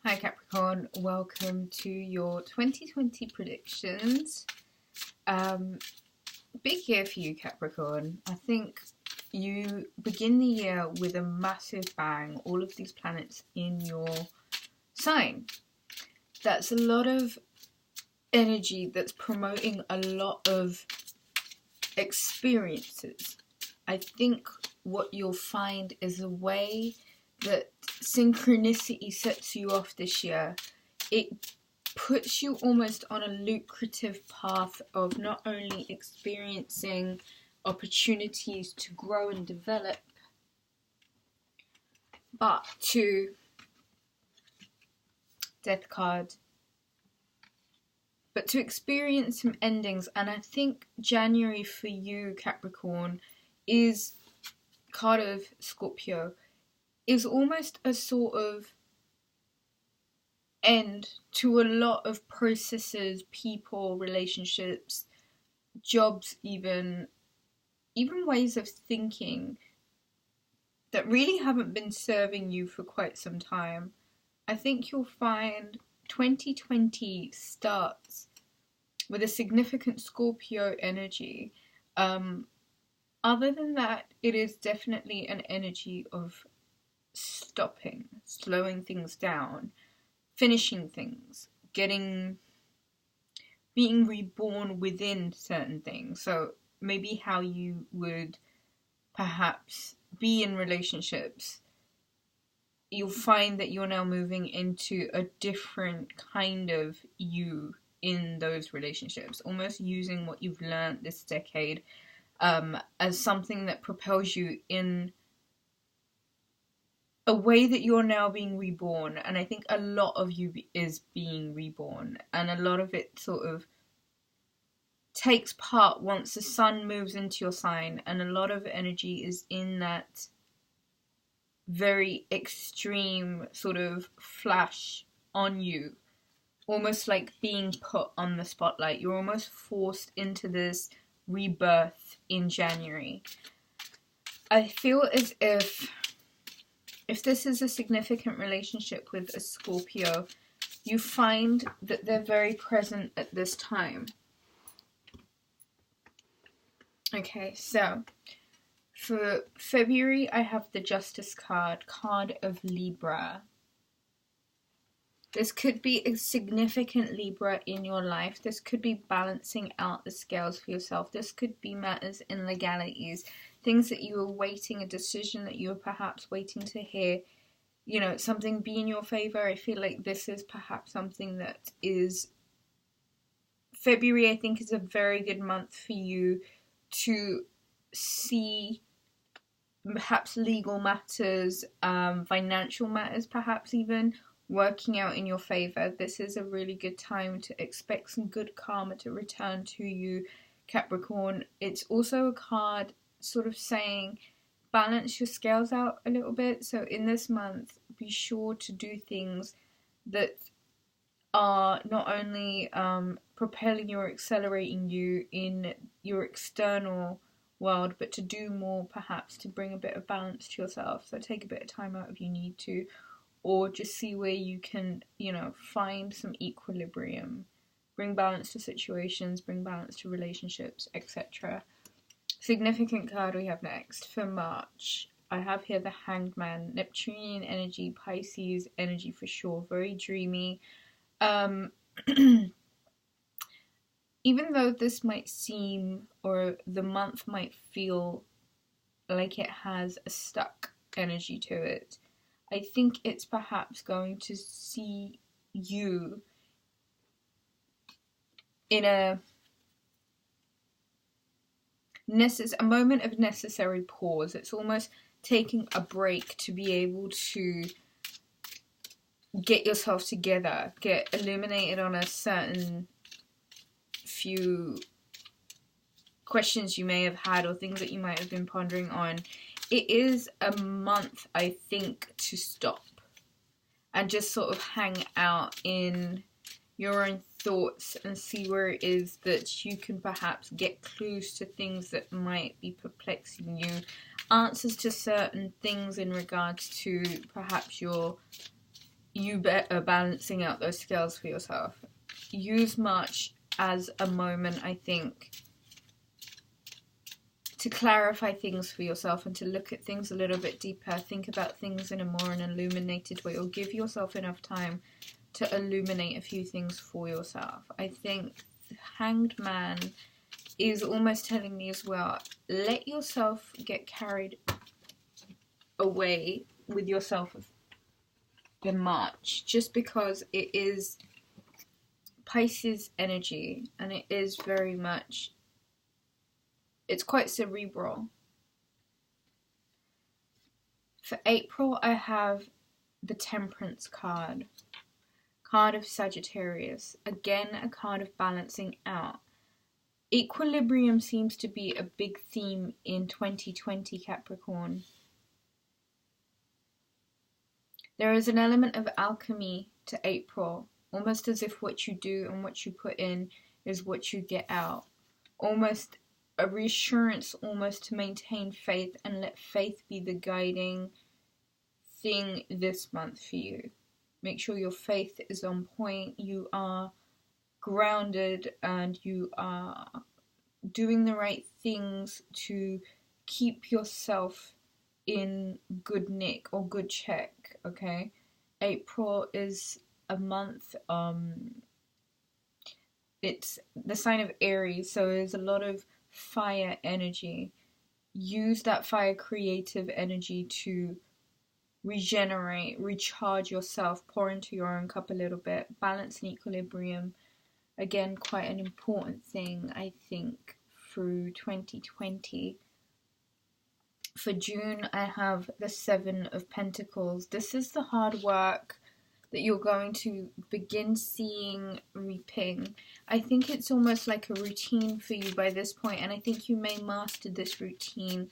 Hi Capricorn, welcome to your 2020 predictions. Big year for you Capricorn. I think you begin the year with a massive bang, all of these planets in your sign. That's a lot of energy that's promoting a lot of experiences. I think what you'll find is a way that synchronicity sets you off this year. It puts you almost on a lucrative path of not only experiencing opportunities to grow and develop, but to Death card, but to experience some endings. And I think January for you Capricorn is card of Scorpio, is almost a sort of end to a lot of processes, people, relationships, jobs, even ways of thinking that really haven't been serving you for quite some time. I think you'll find 2020 starts with a significant Scorpio energy. Other than that, it is definitely an energy of stopping, slowing things down, finishing things, being reborn within certain things. So maybe how you would perhaps be in relationships, you'll find that you're now moving into a different kind of you in those relationships, almost using what you've learned this decade as something that propels you in a way that you're now being reborn. And I think a lot of you is being reborn, and a lot of it sort of takes part once the sun moves into your sign, and a lot of energy is in that very extreme sort of flash on you, almost like being put on the spotlight. You're almost forced into this rebirth in January. I feel as if this is a significant relationship with a Scorpio, you find that they're very present at this time. Okay, so for February, I have the Justice card of Libra. This could be a significant Libra in your life. This could be balancing out the scales for yourself. This could be matters in legalities, things that you were waiting, a decision that you were perhaps waiting to hear, something be in your favor. I feel like this is perhaps something that is... February, I think, is a very good month for you to see perhaps legal matters, financial matters perhaps even, working out in your favor. This is a really good time to expect some good karma to return to you, Capricorn. It's also a card sort of saying balance your scales out a little bit. So in this month, be sure to do things that are not only propelling you or accelerating you in your external world, but to do more perhaps to bring a bit of balance to yourself. So take a bit of time out if you need to, or just see where you can, find some equilibrium, bring balance to situations, bring balance to relationships, etc. Significant card we have next for March. I have here the Hanged Man, Neptunian energy, Pisces energy for sure, very dreamy. Even though this might seem, or the month might feel like it has a stuck energy to it, I think it's perhaps going to see you in a moment of necessary pause. It's almost taking a break to be able to get yourself together, get illuminated on a certain few questions you may have had or things that you might have been pondering on. It is a month, I think, to stop and just sort of hang out in your own thoughts and see where it is that you can perhaps get clues to things that might be perplexing you, answers to certain things in regards to perhaps your you better balancing out those scales for yourself. Use March as a moment, I think, to clarify things for yourself and to look at things a little bit deeper. Think about things in a more an illuminated way, or give yourself enough time to illuminate a few things for yourself. I think the Hanged Man is almost telling me as well, let yourself get carried away with yourself in March, just because it is Pisces energy and it is very much, it's quite cerebral. For April, I have the Temperance card of Sagittarius. Again, a card of balancing out. Equilibrium seems to be a big theme in 2020, Capricorn. There is an element of alchemy to April, almost as if what you do and what you put in is what you get out. Almost a reassurance, almost to maintain faith and let faith be the guiding thing this month for you. Make sure your faith is on point, you are grounded, and you are doing the right things to keep yourself in good nick or good check, okay? April is a month, it's the sign of Aries, so there's a lot of fire energy. Use that fire creative energy to regenerate, recharge yourself, pour into your own cup a little bit, balance and equilibrium. Again, quite an important thing, I think, through 2020. For June, I have the Seven of Pentacles. This is the hard work that you're going to begin seeing reaping. I think it's almost like a routine for you by this point, and I think you may master this routine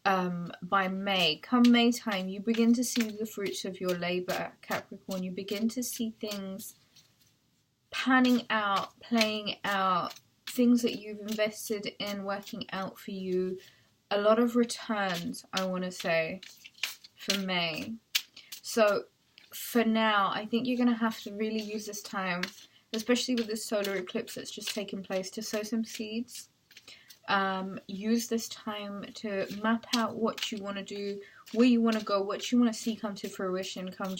by May. Come May time, you begin to see the fruits of your labor, Capricorn. You begin to see things panning out, playing out, things that you've invested in working out for you. A lot of returns, I want to say, for May. So for now, I think you're going to have to really use this time, especially with this solar eclipse that's just taken place, to sow some seeds. Use this time to map out what you want to do, where you want to go, what you want to see come to fruition come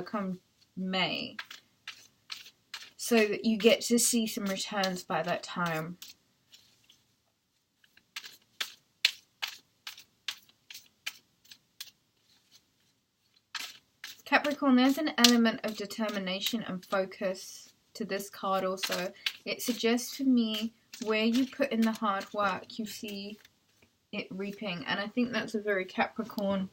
come May, so that you get to see some returns by that time. Capricorn, there's an element of determination and focus to this card also. It suggests for me, where you put in the hard work, you see it reaping. And I think that's a very Capricorn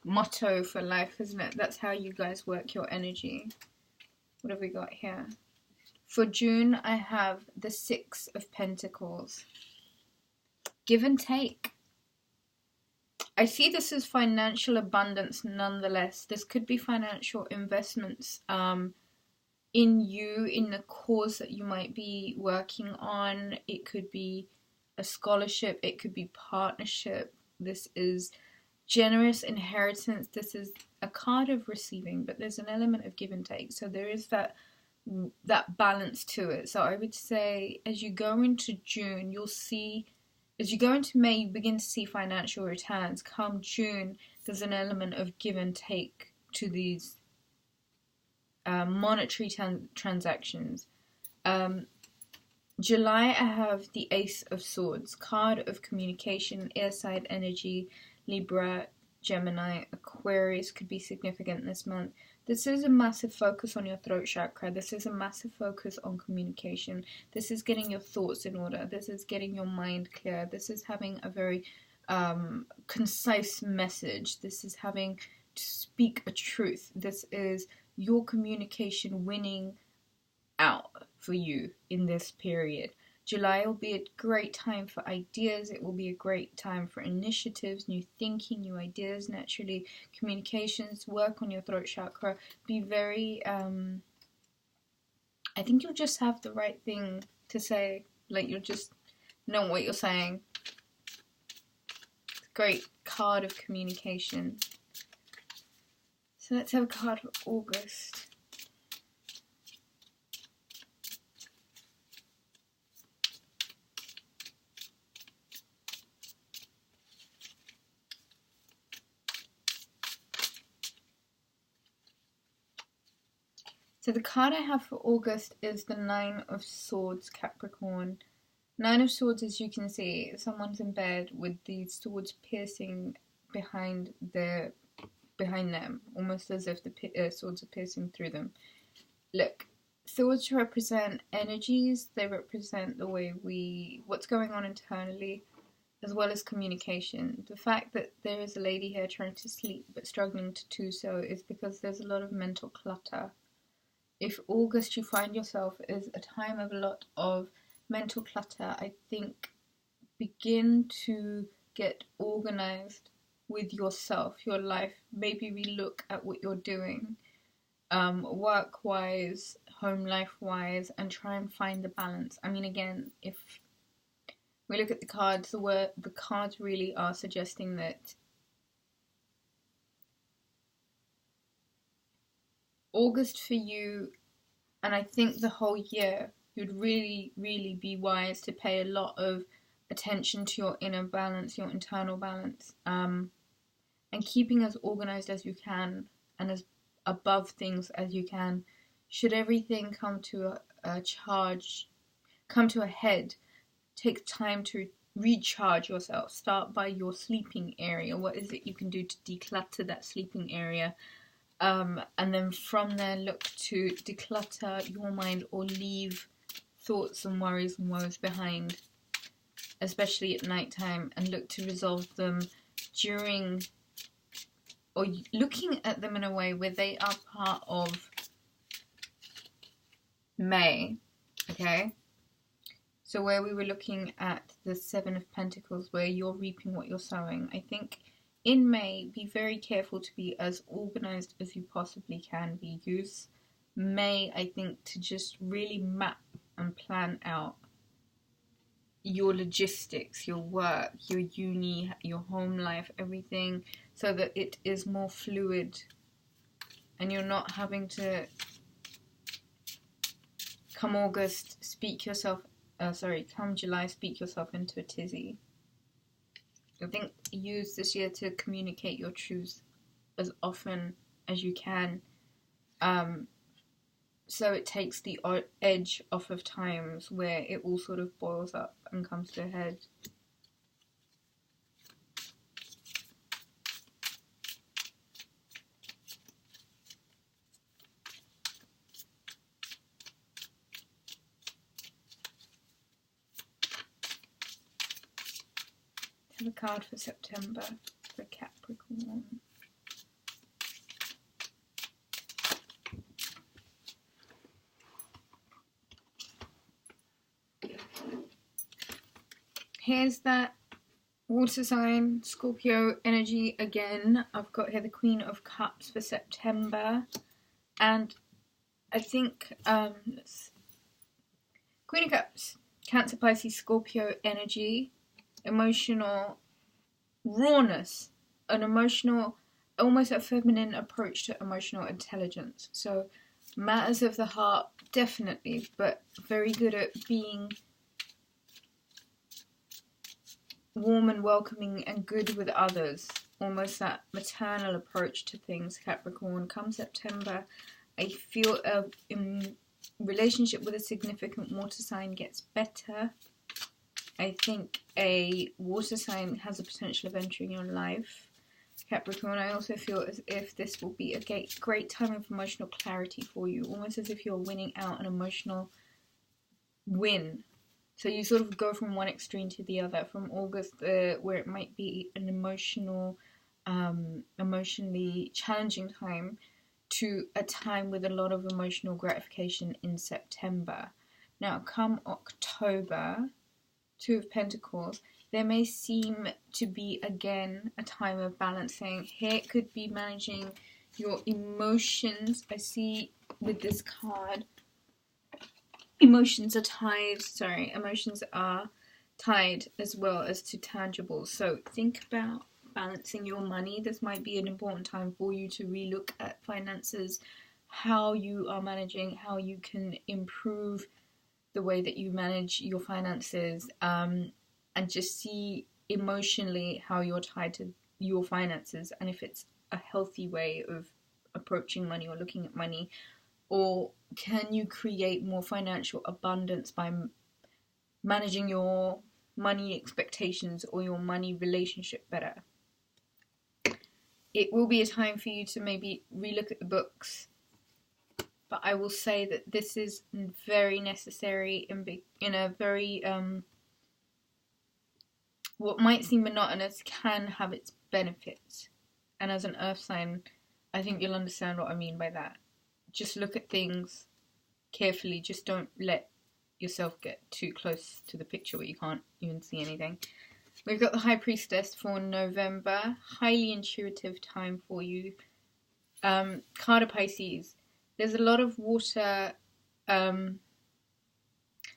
motto for life, isn't it? That's how you guys work your energy. What have we got here? For June, I have the Six of Pentacles. Give and take. I see this as financial abundance nonetheless. This could be financial investments in you, in the cause that you might be working on. It could be a scholarship. It could be partnership. This is generous inheritance. This is a card of receiving, but there's an element of give and take. So there is that balance to it. So I would say as you go into June, you'll see, as you go into May, you begin to see financial returns. Come June, there's an element of give and take to these monetary transactions. July, I have the Ace of Swords, card of communication, air side energy. Libra, Gemini, Aquarius could be significant this month. This is a massive focus on your throat chakra. This is a massive focus on communication. This is getting your thoughts in order. This is getting your mind clear. This is having a very concise message. This is having to speak a truth. This is your communication winning out for you in this period. July will be a great time for ideas. It will be a great time for initiatives, new thinking, new ideas, naturally, communications. Work on your throat chakra. Be very, I think you'll just have the right thing to say. Like, you'll just know what you're saying. Great card of communication. So let's have a card for August. So the card I have for August is the Nine of Swords, Capricorn. Nine of Swords, as you can see, someone's in bed with these swords piercing behind them, almost as if the swords are piercing through them. Look, swords represent energies. They represent the way what's going on internally, as well as communication. The fact that there is a lady here trying to sleep but struggling to do so is because there's a lot of mental clutter. If August you find yourself is a time of a lot of mental clutter, I think begin to get organized with yourself, your life. Maybe relook at what you're doing, work-wise, home life-wise, and try and find the balance. I mean, again, if we look at the cards, the cards really are suggesting that August for you, and I think the whole year, you'd really, really be wise to pay a lot of attention to your inner balance, your internal balance, and keeping as organized as you can and as above things as you can. Should everything come to a head, take time to recharge yourself. Start by your sleeping area. What is it you can do to declutter that sleeping area? And then from there, look to declutter your mind or leave thoughts and worries and woes behind, especially at night time, and look to resolve them during, or looking at them in a way where they are part of May, okay? So where we were looking at the Seven of Pentacles, where you're reaping what you're sowing, I think in May, be very careful to be as organized as you possibly can be. Use May, I think, to just really map and plan out your logistics, your work, your uni, your home life, everything, so that it is more fluid and you're not having to, come July, speak yourself into a tizzy. I think use this year to communicate your truth as often as you can, so it takes the edge off of times where it all sort of boils up and comes to a head. Have a card for September for Capricorn. Here's that water sign, Scorpio energy again. I've got here the Queen of Cups for September. And I think Queen of Cups, Cancer, Pisces, Scorpio energy. Emotional rawness, an emotional, almost a feminine approach to emotional intelligence. So matters of the heart, definitely, but very good at being warm and welcoming and good with others. Almost that maternal approach to things, Capricorn. Come September, I feel a relationship with a significant water sign gets better. I think a water sign has a potential of entering your life, Capricorn. I also feel as if this will be a great time of emotional clarity for you, almost as if you're winning out an emotional win. So you sort of go from one extreme to the other, from August, where it might be an emotionally challenging time, to a time with a lot of emotional gratification in September. Now, come October, Two of Pentacles, there may seem to be again a time of balancing. Here it could be managing your emotions. I see with this card, emotions are tied as well as to tangibles. So think about balancing your money. This might be an important time for you to relook at finances, how you are managing, how you can improve the way that you manage your finances, and just see emotionally how you're tied to your finances, and if it's a healthy way of approaching money or looking at money, or can you create more financial abundance by managing your money expectations or your money relationship better. It will be a time for you to maybe relook at the books, but I will say that this is very necessary in a very what might seem monotonous can have its benefits. And as an earth sign, I think you'll understand what I mean by that. Just look at things carefully. Just don't let yourself get too close to the picture where you can't even see anything. We've got the High Priestess for November. Highly intuitive time for you. Card of Pisces. There's a lot of water,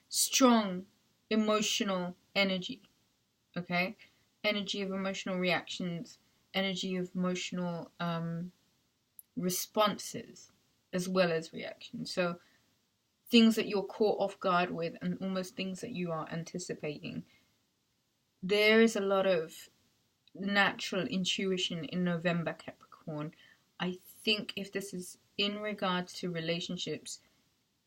strong emotional energy. Okay? Energy of emotional reactions. Energy of emotional responses as well as reactions. So things that you're caught off guard with and almost things that you are anticipating. There is a lot of natural intuition in November, Capricorn. I think if this is in regards to relationships,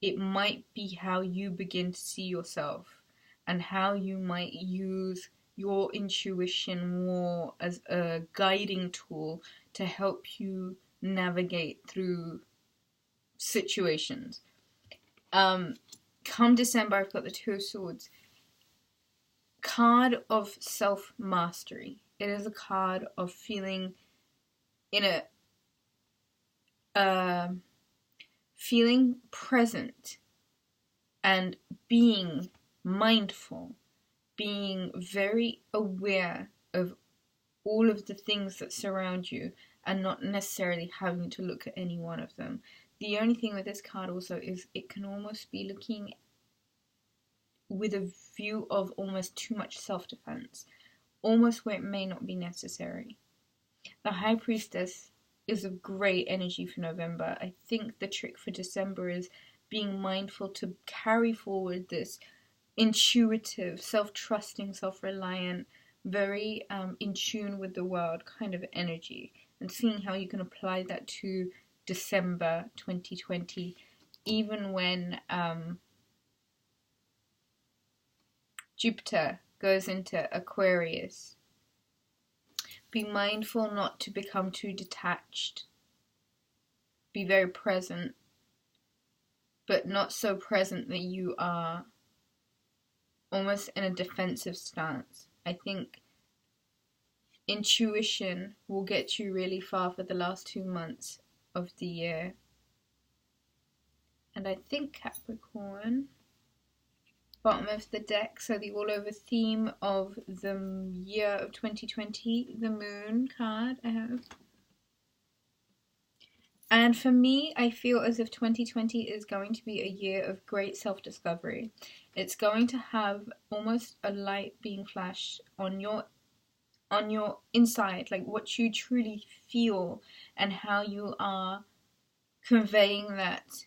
it might be how you begin to see yourself and how you might use your intuition more as a guiding tool to help you navigate through situations. Come December, I've got the Two of Swords. Card of self-mastery. It is a card of feeling in a feeling present and being mindful, being very aware of all of the things that surround you and not necessarily having to look at any one of them. The only thing with this card also is it can almost be looking with a view of almost too much self-defense, almost where it may not be necessary. The High Priestess is a great energy for November. I think the trick for December is being mindful to carry forward this intuitive, self-trusting, self-reliant, very in tune with the world kind of energy, and seeing how you can apply that to December 2020, even when Jupiter goes into Aquarius. Be mindful not to become too detached. Be very present, but not so present that you are almost in a defensive stance. I think intuition will get you really far for the last 2 months of the year. And I think Capricorn, bottom of the deck, so the all over theme of the year of 2020, the Moon card I have. And for me, I feel as if 2020 is going to be a year of great self-discovery. It's going to have almost a light being flashed on your inside, like what you truly feel and how you are conveying that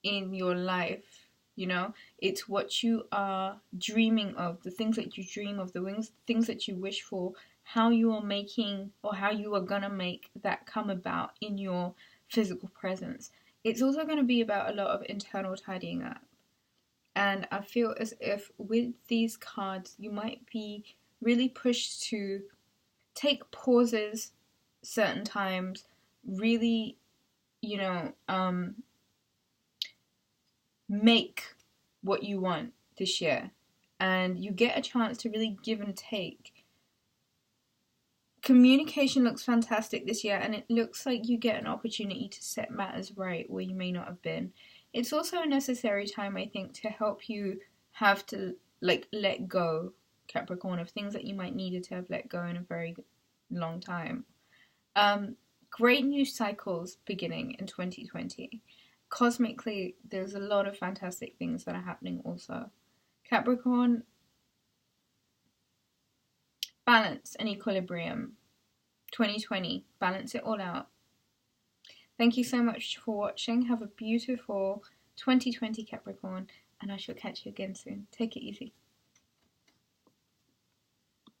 in your life. You know, it's what you are dreaming of, the things that you dream of, the things that you wish for, how you are making or how you are gonna make that come about in your physical presence. It's also going to be about a lot of internal tidying up. And I feel as if with these cards, you might be really pushed to take pauses certain times, really, make what you want this year. And you get a chance to really give and take. Communication looks fantastic this year, and it looks like you get an opportunity to set matters right where you may not have been. It's also a necessary time, I think, to help you have to let go, Capricorn, of things that you might needed to have let go in a very long time. Great new cycles beginning in 2020. Cosmically, there's a lot of fantastic things that are happening also. Capricorn, balance and equilibrium. 2020. Balance it all out. Thank you so much for watching. Have a beautiful 2020 Capricorn, and I shall catch you again soon. Take it easy.